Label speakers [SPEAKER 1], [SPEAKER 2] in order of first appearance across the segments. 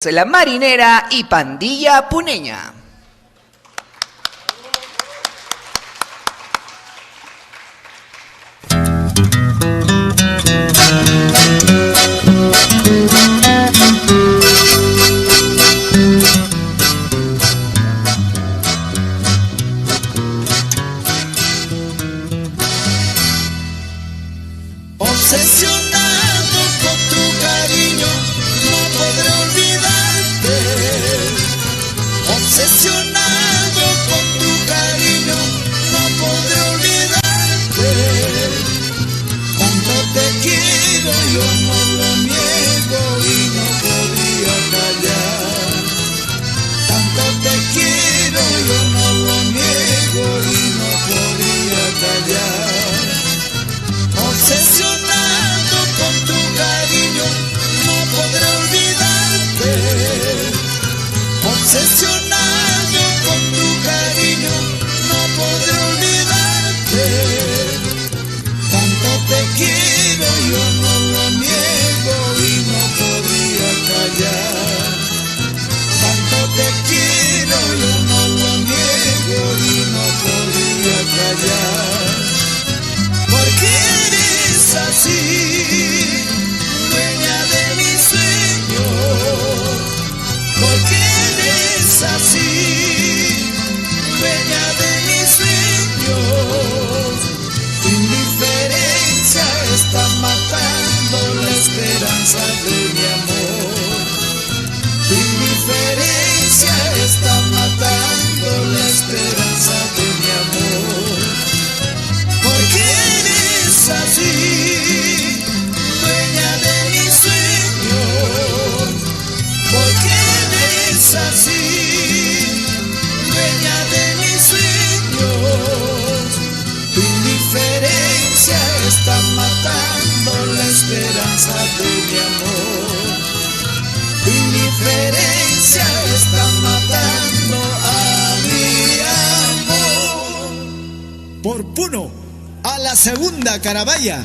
[SPEAKER 1] La Marinera y Pandilla Puneña.
[SPEAKER 2] Obsesionado con tu cariño, no podré olvidarte. Obsesionado con tu cariño, no podré olvidarte. Tanto te quiero, yo no lo niego y no podría callar. Tanto te quiero, yo no lo niego y no podría callar. Obsesionado con tu cariño, no podré olvidarte. Obsesionado con tu cariño, no podré olvidarte. Tanto te quiero, yo no lo niego y no podría callar. Tanto te quiero, yo no lo niego y no podría callar. Porque eres así, dueña de mis sueños. Porque eres así, dueña de mis sueños. Tu indiferencia está matando la esperanza de mi amor. Tu indiferencia está matando la esperanza de mi amor. Porque eres así, dueña de mis sueños. Porque eres así, dueña de mis sueños. Tu indiferencia está matando la esperanza de mi amor. Tu indiferencia está matando a mi amor.
[SPEAKER 3] Por Puno, a la segunda Carabaya.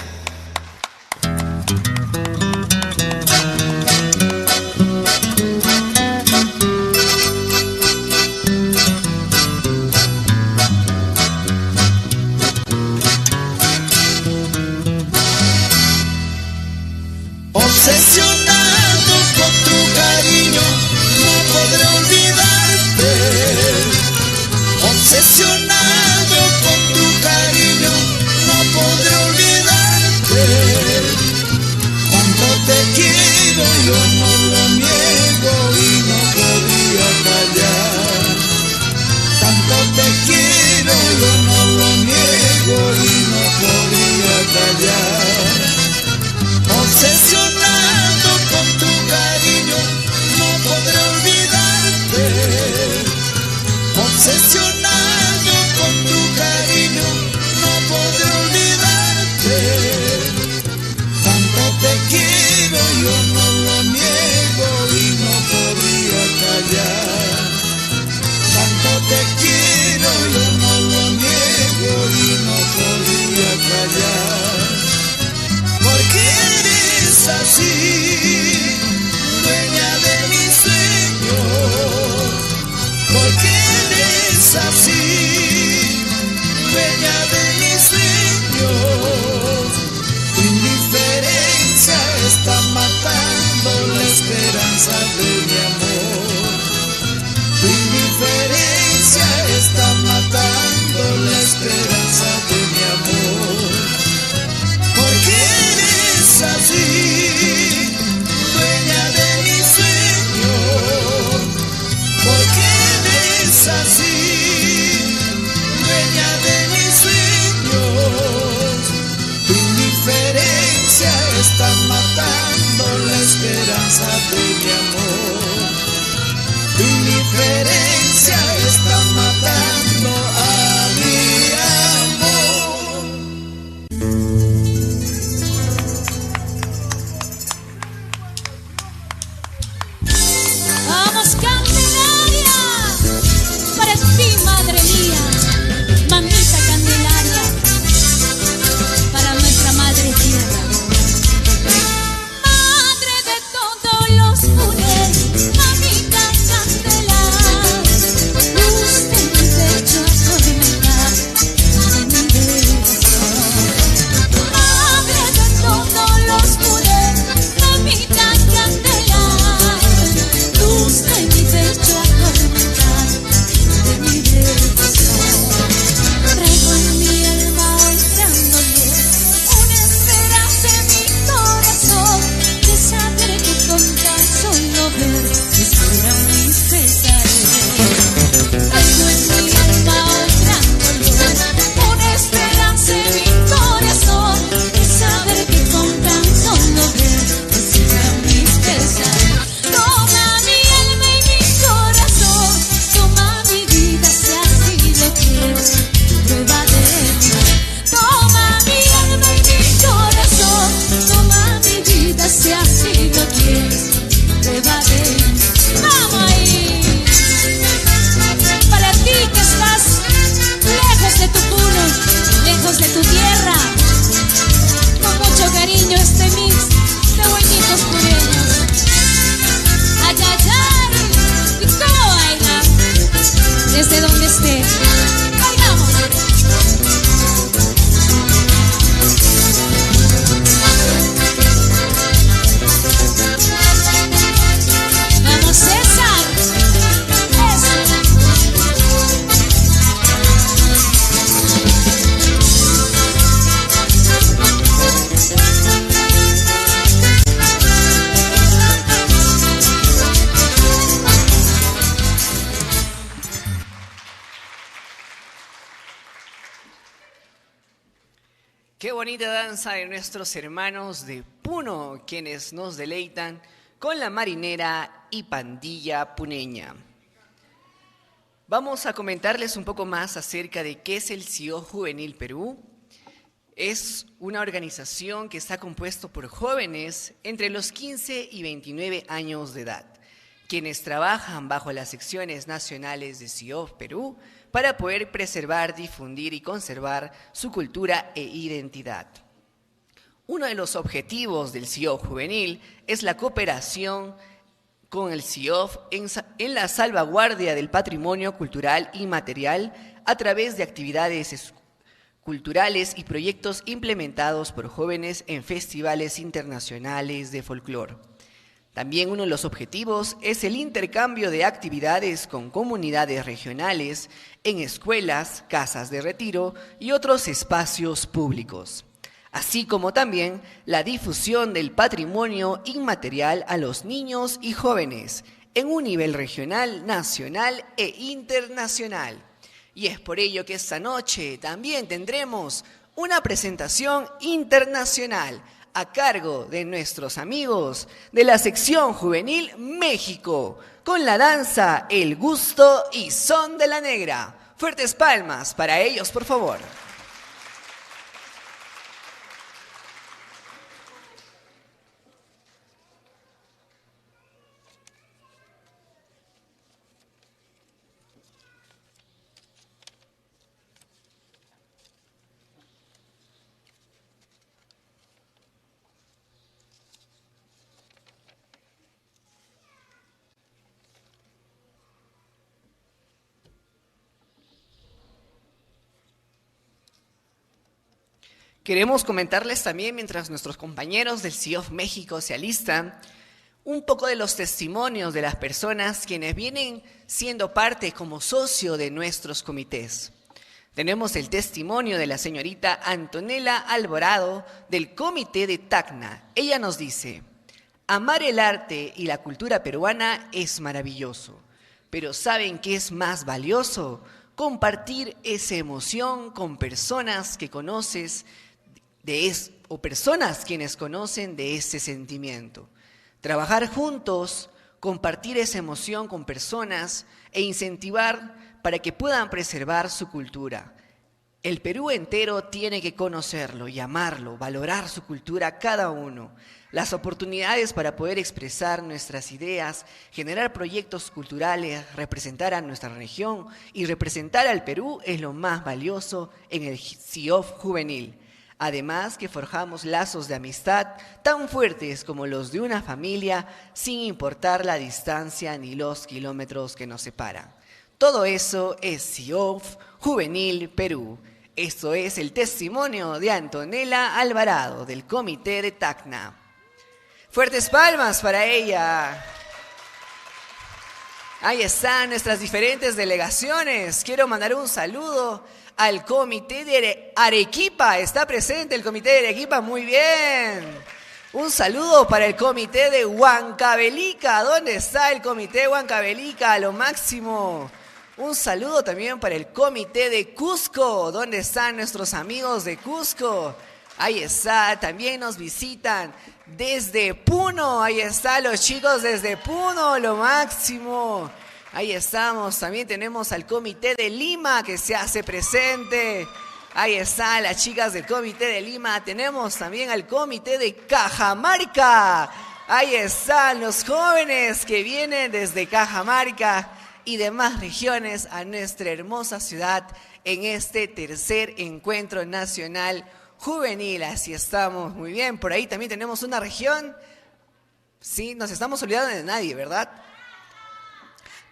[SPEAKER 2] Obsesionado con tu cariño, no podré olvidarte. Obsesionado con tu cariño, no podré olvidarte.
[SPEAKER 1] Qué bonita danza de nuestros hermanos de Puno, quienes nos deleitan con la marinera y pandilla puneña. Vamos a comentarles un poco más acerca de qué es el CIOF Juvenil Perú. Es una organización que está compuesta por jóvenes entre los 15 y 29 años de edad, quienes trabajan bajo las secciones nacionales de CIOF Perú para poder preservar, difundir y conservar su cultura e identidad. Uno de los objetivos del CIOF Juvenil es la cooperación con el CIOF en la salvaguardia del patrimonio cultural y material a través de actividades culturales y proyectos implementados por jóvenes en festivales internacionales de folclore. También uno de los objetivos es el intercambio de actividades con comunidades regionales en escuelas, casas de retiro y otros espacios públicos, así como también la difusión del patrimonio inmaterial a los niños y jóvenes en un nivel regional, nacional e internacional. Y es por ello que esta noche también tendremos una presentación internacional a cargo de nuestros amigos de la sección juvenil México, con la danza El Gusto y Son de la Negra. Fuertes palmas para ellos, por favor. Queremos comentarles también, mientras nuestros compañeros del CIOF México se alistan, un poco de los testimonios de las personas quienes vienen siendo parte como socio de nuestros comités. Tenemos el testimonio de la señorita Antonella Alvarado del Comité de Tacna. Ella nos dice: amar el arte y la cultura peruana es maravilloso, pero ¿saben qué es más valioso? Compartir esa emoción con personas que conoces o personas quienes conocen de ese sentimiento. Trabajar juntos, compartir esa emoción con personas e incentivar para que puedan preservar su cultura. El Perú entero tiene que conocerlo y amarlo, valorar su cultura cada uno. Las oportunidades para poder expresar nuestras ideas, generar proyectos culturales, representar a nuestra región y representar al Perú es lo más valioso en el CIOF Juvenil. Además que forjamos lazos de amistad tan fuertes como los de una familia sin importar la distancia ni los kilómetros que nos separan. Todo eso es CIOF Juvenil Perú. Esto es el testimonio de Antonella Alvarado del Comité de Tacna. Fuertes palmas para ella. Ahí están nuestras diferentes delegaciones. Quiero mandar un saludo al Comité de Arequipa. Está presente el Comité de Arequipa, muy bien. Un saludo para el Comité de Huancavelica. ¿Dónde está el Comité de Huancavelica? A lo máximo. Un saludo también para el Comité de Cusco. ¿Dónde están nuestros amigos de Cusco? Ahí está, también nos visitan desde Puno. Ahí están los chicos desde Puno, lo máximo. Ahí estamos, también tenemos al Comité de Lima que se hace presente. Ahí están las chicas del Comité de Lima. Tenemos también al Comité de Cajamarca. Ahí están los jóvenes que vienen desde Cajamarca y demás regiones a nuestra hermosa ciudad en este tercer encuentro nacional juvenil. Así estamos, muy bien. Por ahí también tenemos una región. Sí, nos estamos olvidando de nadie, ¿verdad?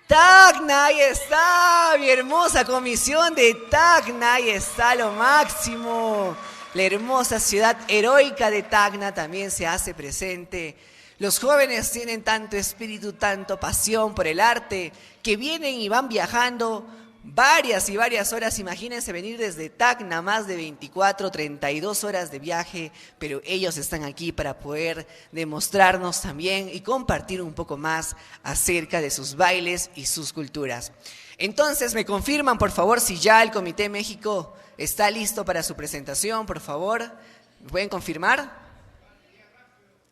[SPEAKER 1] Tacna, ahí está, mi hermosa comisión de Tacna, ahí está lo máximo. La hermosa ciudad heroica de Tacna también se hace presente. Los jóvenes tienen tanto espíritu, tanto pasión por el arte, que vienen y van viajando varias y varias horas. Imagínense venir desde Tacna, más de 24, 32 horas de viaje, pero ellos están aquí para poder demostrarnos también y compartir un poco más acerca de sus bailes y sus culturas. Entonces, ¿me confirman, por favor, si ya el Comité México ¿Está listo para su presentación, por favor? ¿Me pueden confirmar?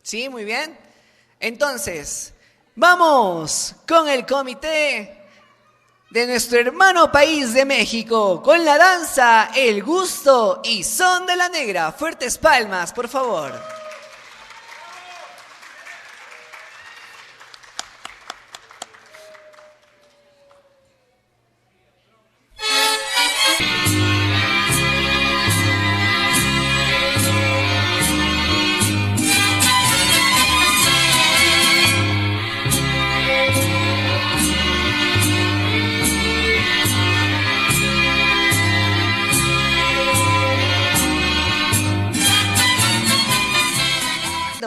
[SPEAKER 1] Sí, muy bien. Entonces, vamos con el comité de nuestro hermano país de México, con la danza, el gusto y son de la negra. Fuertes palmas, por favor.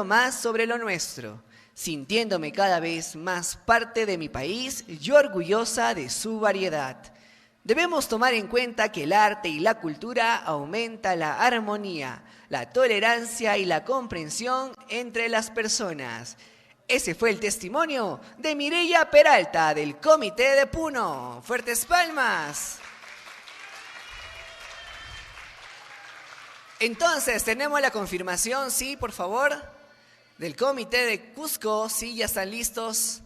[SPEAKER 1] Más sobre lo nuestro, sintiéndome cada vez más parte de mi país y orgullosa de su variedad. Debemos tomar en cuenta que el arte y la cultura aumenta la armonía, la tolerancia y la comprensión entre las personas. Ese fue el testimonio de Mireya Peralta del Comité de Puno. ¡Fuertes palmas! Entonces, tenemos la confirmación, sí, por favor. Del Comité de Cusco, sí, ya están listos.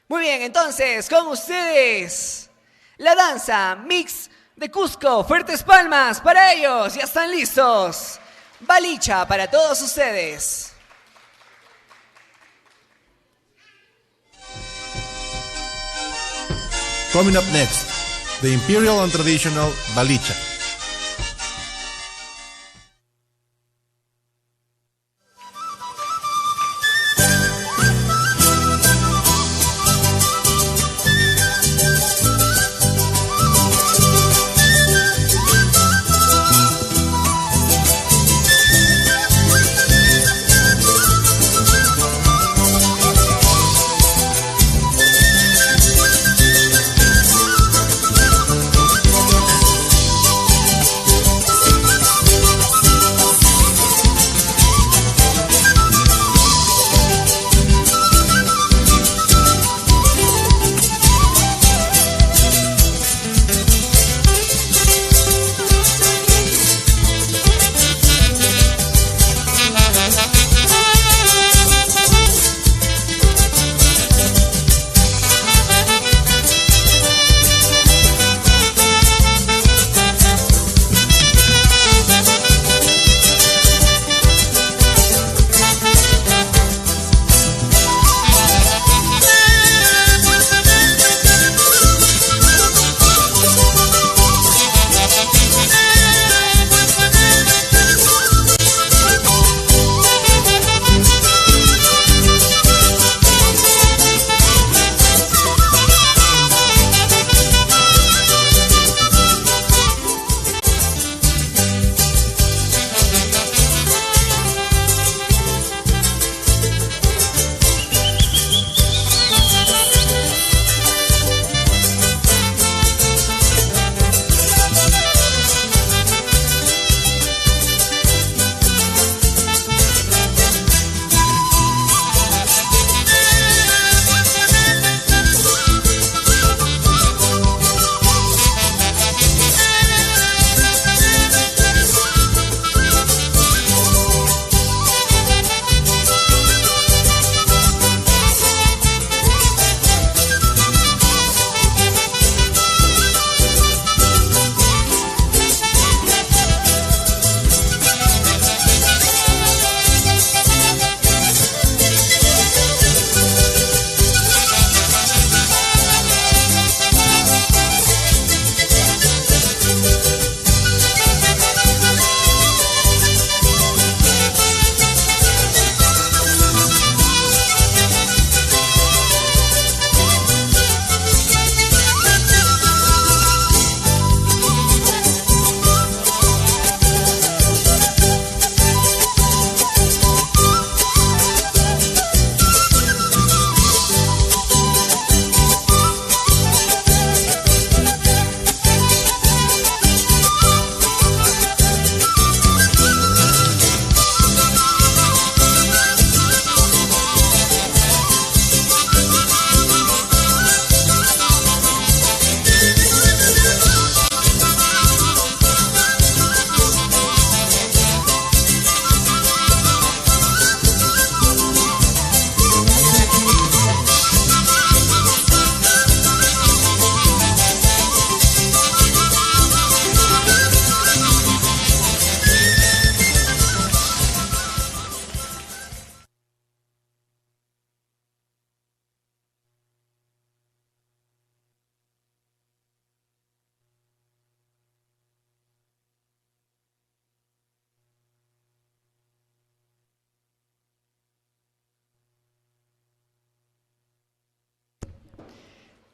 [SPEAKER 1] Muy bien, entonces, con ustedes, la danza mix de Cusco. Fuertes palmas para ellos, ya están listos. Balicha para todos ustedes.
[SPEAKER 4] Coming up next, the Imperial and Traditional Balicha.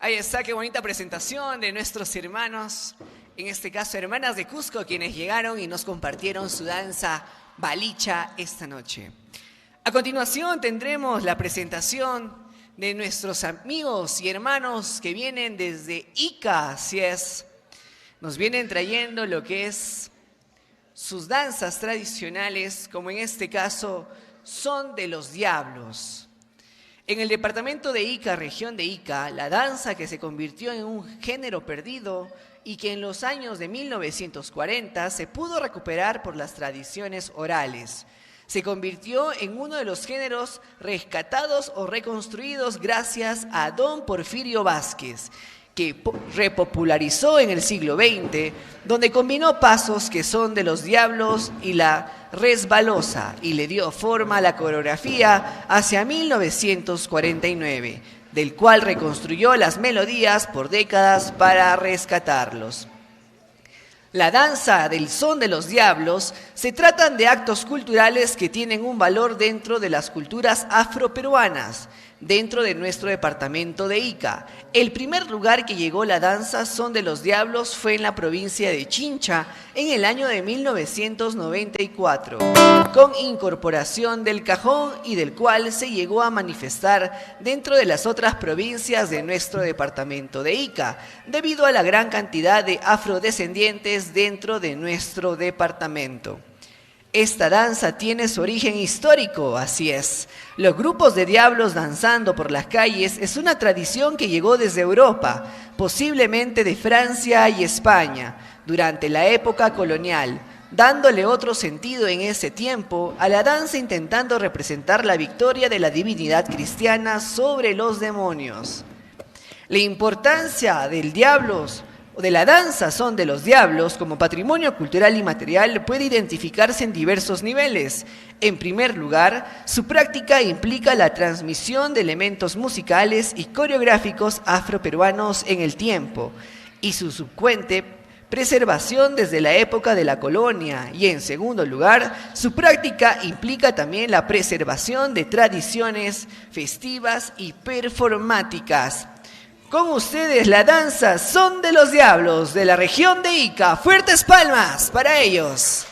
[SPEAKER 1] Ahí está, qué bonita presentación de nuestros hermanos, en este caso hermanas de Cusco, quienes llegaron y nos compartieron su danza Balicha esta noche. A continuación tendremos la presentación de nuestros amigos y hermanos que vienen desde Ica, así es. Nos vienen trayendo lo que es sus danzas tradicionales, como en este caso Son de los Diablos. En el departamento de Ica, región de Ica, la danza que se convirtió en un género perdido y que en los años de 1940 se pudo recuperar por las tradiciones orales. Se convirtió en uno de los géneros rescatados o reconstruidos gracias a don Porfirio Vázquez, que repopularizó en el siglo XX, donde combinó pasos que son de los diablos y la resbalosa y le dio forma a la coreografía hacia 1949, del cual reconstruyó las melodías por décadas para rescatarlos. La danza del son de los diablos se tratan de actos culturales que tienen un valor dentro de las culturas afroperuanas, dentro de nuestro departamento de Ica. El primer lugar que llegó la danza Son de los Diablos fue en la provincia de Chincha en el año de 1994, con incorporación del cajón y del cual se llegó a manifestar dentro de las otras provincias de nuestro departamento de Ica, debido a la gran cantidad de afrodescendientes dentro de nuestro departamento. Esta danza tiene su origen histórico, así es. Los grupos de diablos danzando por las calles es una tradición que llegó desde Europa, posiblemente de Francia y España, durante la época colonial, dándole otro sentido en ese tiempo a la danza, intentando representar la victoria de la divinidad cristiana sobre los demonios. La importancia del diablos de la danza Son de los Diablos como patrimonio cultural y material puede identificarse en diversos niveles. En primer lugar, su práctica implica la transmisión de elementos musicales y coreográficos afroperuanos en el tiempo y su subsecuente preservación desde la época de la colonia. Y en segundo lugar, su práctica implica también la preservación de tradiciones festivas y performáticas. Con ustedes la danza Son de los Diablos de la región de Ica. Fuertes palmas para ellos.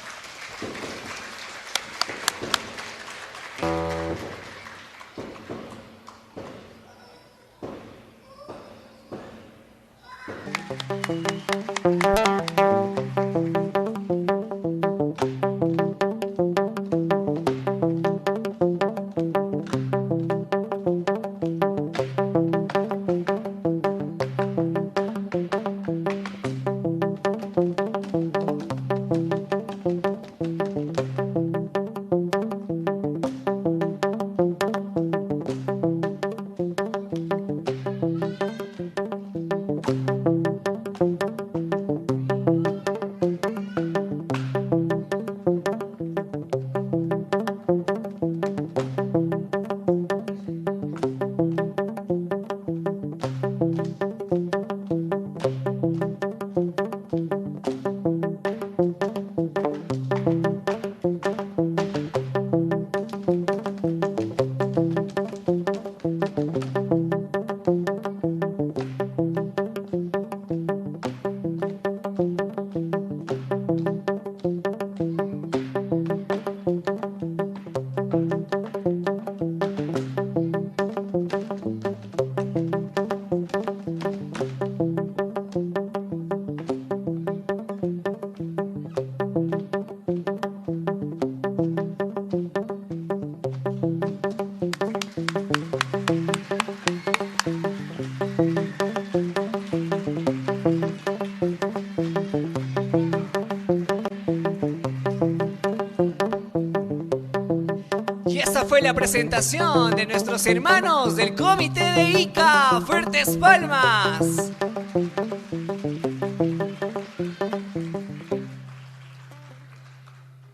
[SPEAKER 1] La presentación de nuestros hermanos del Comité de Ica. ¡Fuertes palmas!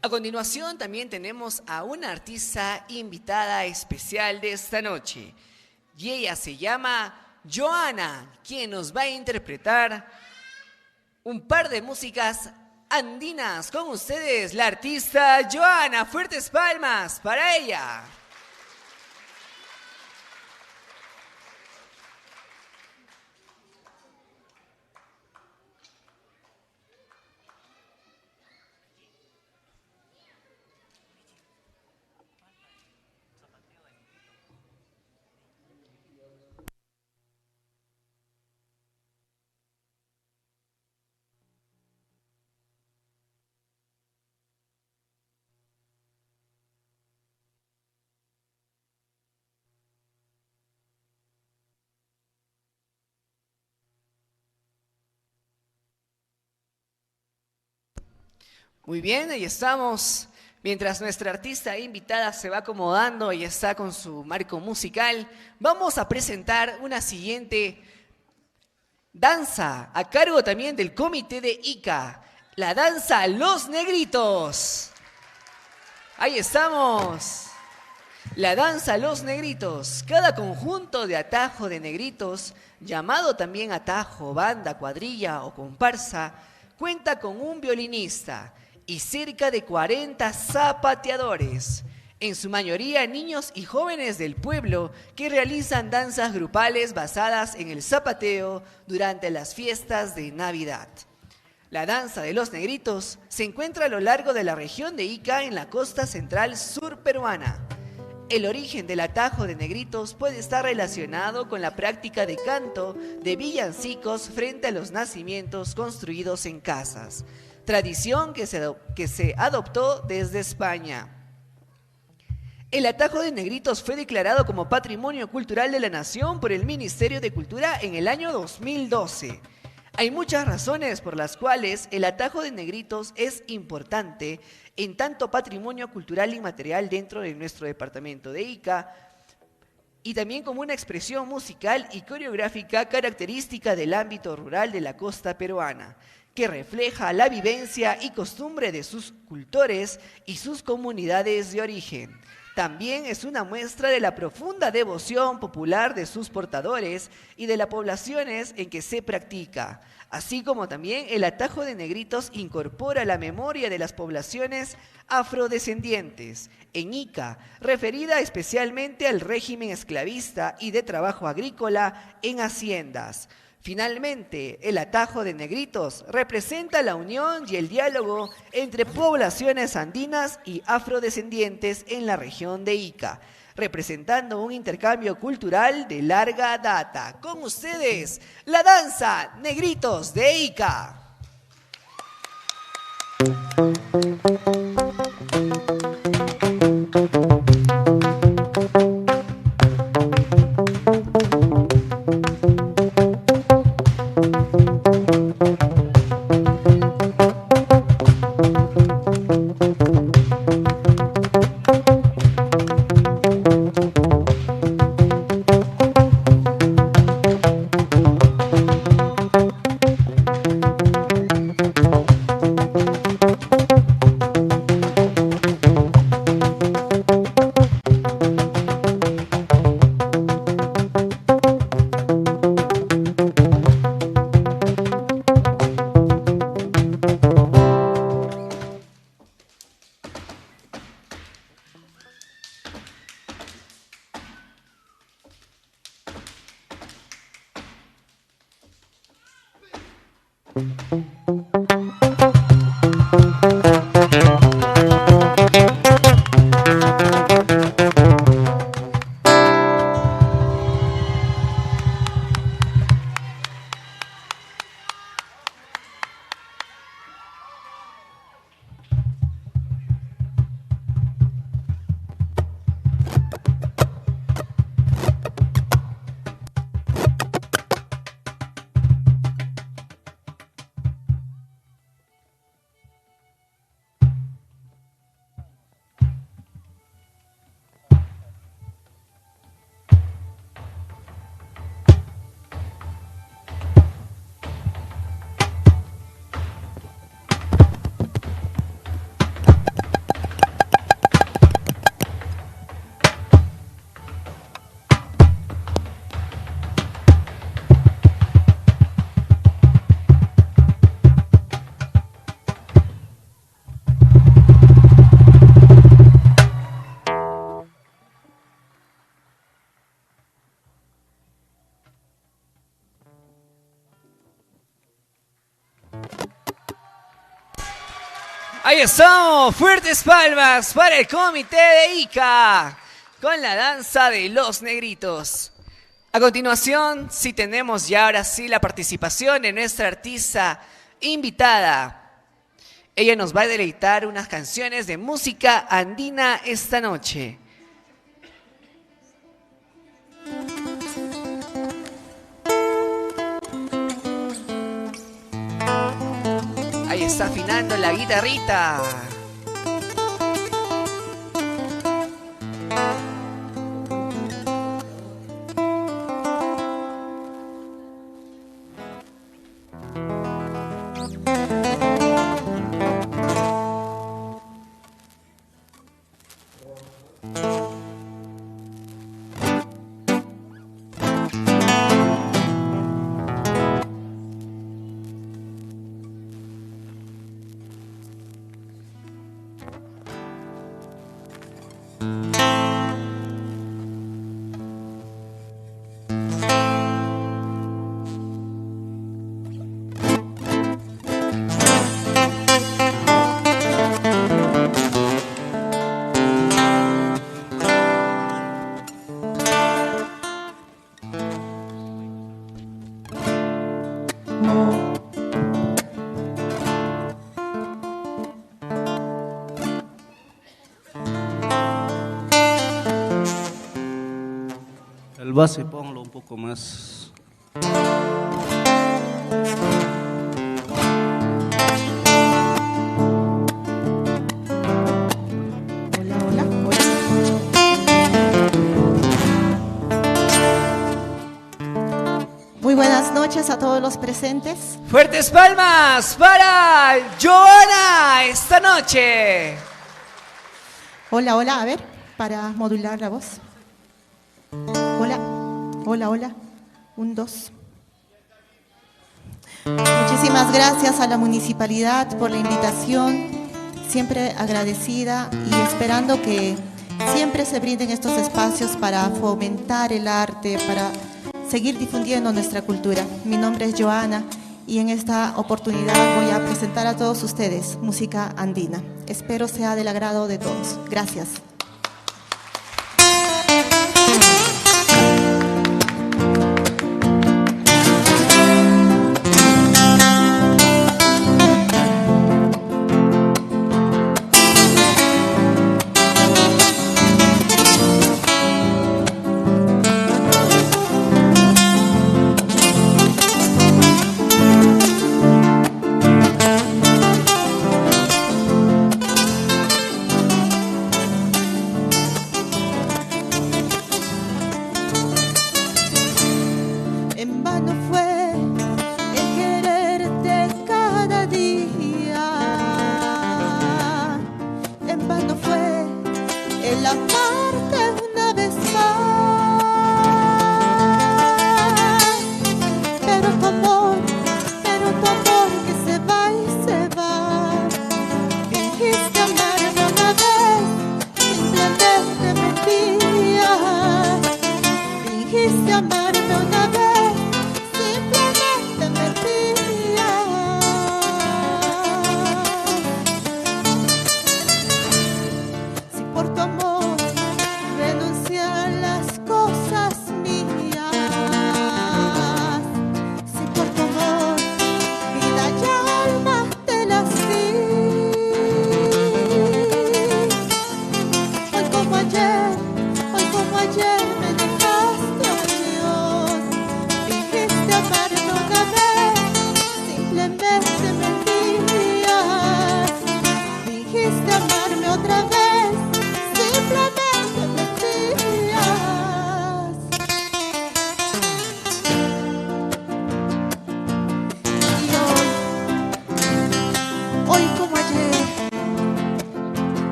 [SPEAKER 1] A continuación también tenemos a una artista invitada especial de esta noche. Y ella se llama Joana, quien nos va a interpretar un par de músicas andinas. Con ustedes, la artista Joana. Fuertes palmas para ella. Muy bien, ahí estamos. Mientras nuestra artista invitada se va acomodando y está con su marco musical, vamos a presentar una siguiente danza a cargo también del comité de Ica, la danza Los Negritos. Ahí estamos. La danza Los Negritos. Cada conjunto de atajo de negritos, llamado también atajo, banda, cuadrilla o comparsa, cuenta con un violinista y cerca de 40 zapateadores, en su mayoría niños y jóvenes del pueblo que realizan danzas grupales basadas en el zapateo durante las fiestas de Navidad. La danza de los negritos se encuentra a lo largo de la región de Ica en la costa central sur peruana. El origen del atajo de negritos puede estar relacionado con la práctica de canto de villancicos frente a los nacimientos construidos en casas, tradición que se adoptó desde España. El atajo de negritos fue declarado como Patrimonio Cultural de la Nación por el Ministerio de Cultura en el año 2012. Hay muchas razones por las cuales el atajo de negritos es importante en tanto patrimonio cultural inmaterial dentro de nuestro departamento de Ica y también como una expresión musical y coreográfica característica del ámbito rural de la costa peruana, que refleja la vivencia y costumbre de sus cultores y sus comunidades de origen. También es una muestra de la profunda devoción popular de sus portadores y de las poblaciones en que se practica, así como también el atajo de negritos incorpora la memoria de las poblaciones afrodescendientes en Ica, referida especialmente al régimen esclavista y de trabajo agrícola en haciendas. Finalmente, el atajo de negritos representa la unión y el diálogo entre poblaciones andinas y afrodescendientes en la región de Ica, representando un intercambio cultural de larga data. Con ustedes, la danza Negritos de Ica. Ahí estamos, fuertes palmas para el comité de Ica con la danza de los negritos. A continuación, sí tenemos ya ahora sí la participación de nuestra artista invitada. Ella nos va a deleitar unas canciones de música andina esta noche. Ahí desafinando la guitarrita.
[SPEAKER 5] El base ponlo un poco más.
[SPEAKER 6] Hola, hola, hola. Muy buenas noches a todos los presentes.
[SPEAKER 1] Fuertes palmas para Joana esta noche.
[SPEAKER 6] Hola, hola, a ver, para modular la voz. Hola, hola, hola. 1, 2. Muchísimas gracias a la municipalidad por la invitación, siempre agradecida y esperando que siempre se brinden estos espacios para fomentar el arte, para seguir difundiendo nuestra cultura. Mi nombre es Joana y en esta oportunidad voy a presentar a todos ustedes música andina. Espero sea del agrado de todos. Gracias.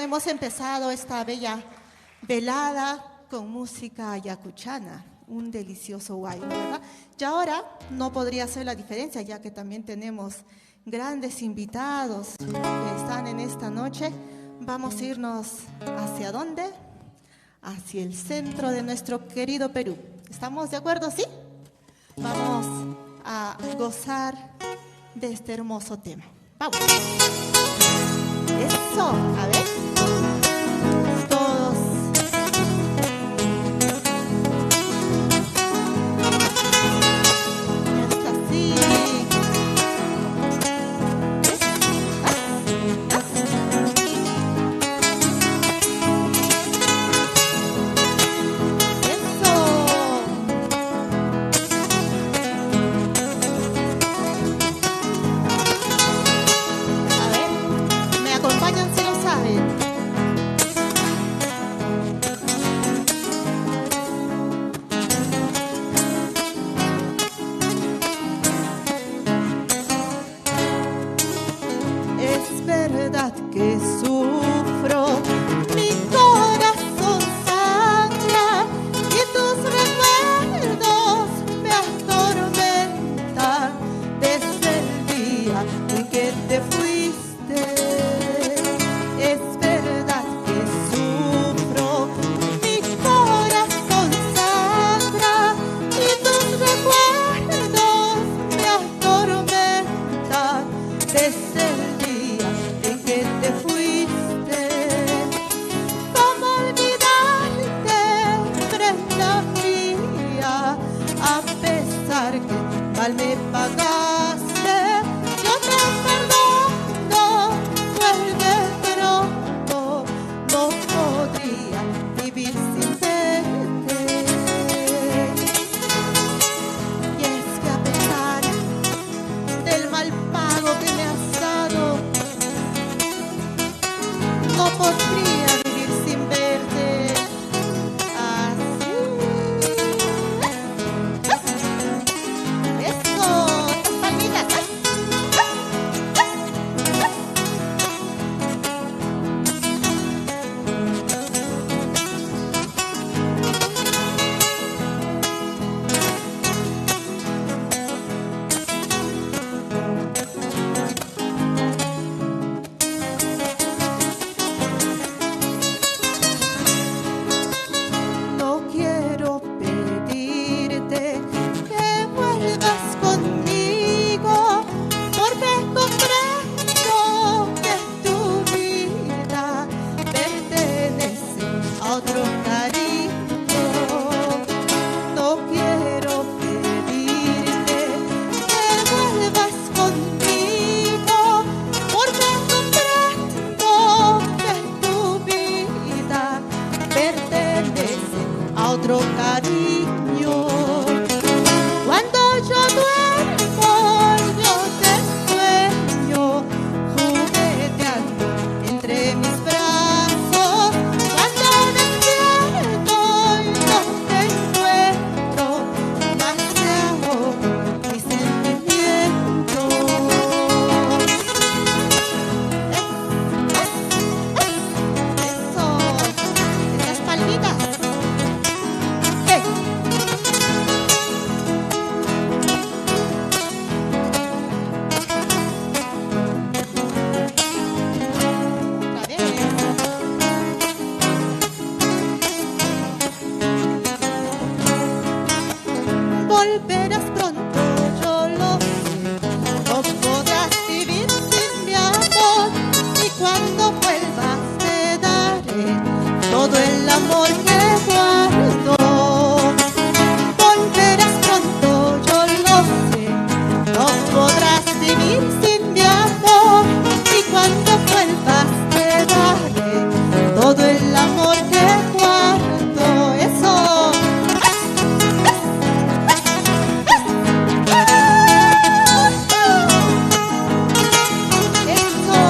[SPEAKER 6] hemos empezado esta bella velada con música ayacuchana, un delicioso guayno, ¿verdad? Y ahora no podría ser la diferencia, ya que también tenemos grandes invitados que están en esta noche. Vamos a irnos ¿hacia dónde? Hacia el centro de nuestro querido Perú. ¿Estamos de acuerdo? ¿Sí? Vamos a gozar de este hermoso tema. Vamos. Eso, a ver. Todos. Es así. Acompañan si lo saben. Es verdad que sufro, mi corazón sangra y tus recuerdos me atormentan desde el día en que te fuiste. Es verdad que sufro, mi corazón sangra y tus recuerdos me atormentan desde el día en que te fuiste. ¿Cómo olvidarte, prenda mía? A pesar que mal me pagaste, yo te perdono. Vuelve pronto, no podría vivir sin verte. Y es que a pesar del mal pago que me has dado, no podría vivir sin verte. Así. Eso, las palmitas. No quiero pedirte que vuelvas conmigo, porque comprendo que tu vida pertenece a otro cariño. No quiero pedirte que vuelvas conmigo, porque comprendo que tu vida pertenece a otro cariño. Cuando yo duermo, yo te sueño jugueteando entre mis brazos. Cuando despierto y no te encuentro, más se ahogan mis sentimientos. Eso, esas palmitas. ¡Hey! Otra vez. Volverás pronto, yo lo sé. No podrás vivir sin mi amor. Y cuando vuelvas te daré todo el amor que guardo. Volverás pronto, yo lo sé. No podrás vivir sin mi amor. Y cuando vuelvas te daré todo el amor que guardo. Eso. Eso.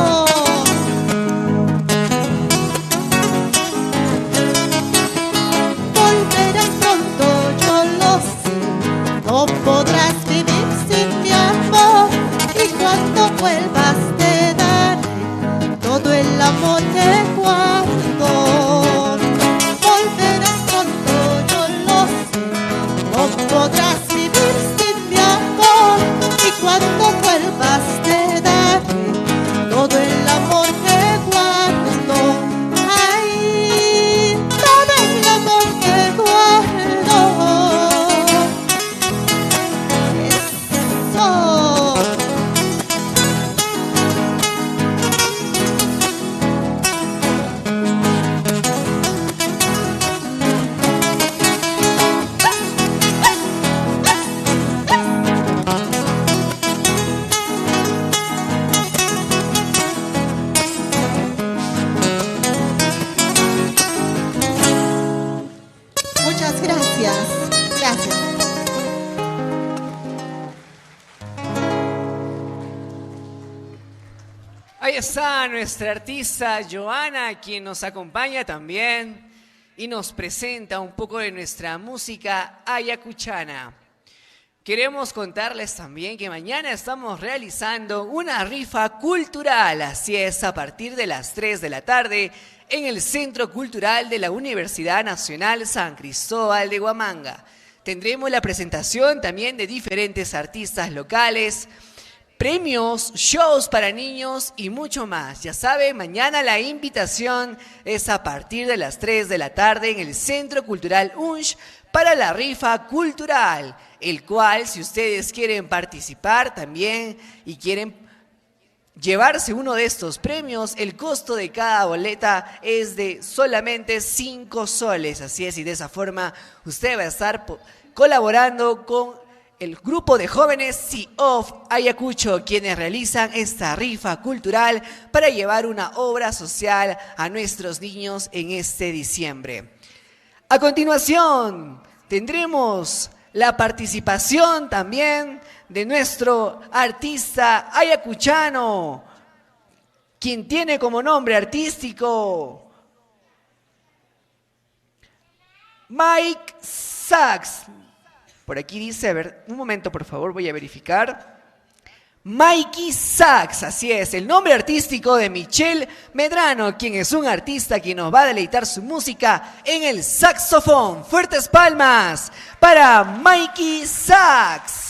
[SPEAKER 6] Muchas gracias. Gracias.
[SPEAKER 1] Ahí está nuestra artista Joana, quien nos acompaña también y nos presenta un poco de nuestra música ayacuchana. Queremos contarles también que mañana estamos realizando una rifa cultural, así es, a partir de las 3 de la tarde en el Centro Cultural de la Universidad Nacional San Cristóbal de Huamanga. Tendremos la presentación también de diferentes artistas locales, premios, shows para niños y mucho más. Ya saben, mañana la invitación es a partir de las 3 de la tarde en el Centro Cultural UNSH para la rifa cultural, el cual, si ustedes quieren participar también y quieren llevarse uno de estos premios, el costo de cada boleta es de solamente 5 soles. Así es, y de esa forma usted va a estar colaborando con el grupo de jóvenes CIOF Ayacucho, quienes realizan esta rifa cultural para llevar una obra social a nuestros niños en este diciembre. A continuación, tendremos la participación también de nuestro artista ayacuchano, quien tiene como nombre artístico Mike Sachs. Por aquí dice, a ver, un momento por favor, voy a verificar. Mikey Sachs, así es, el nombre artístico de Michelle Medrano, quien es un artista que nos va a deleitar su música en el saxofón. Fuertes palmas para Mikey Sachs.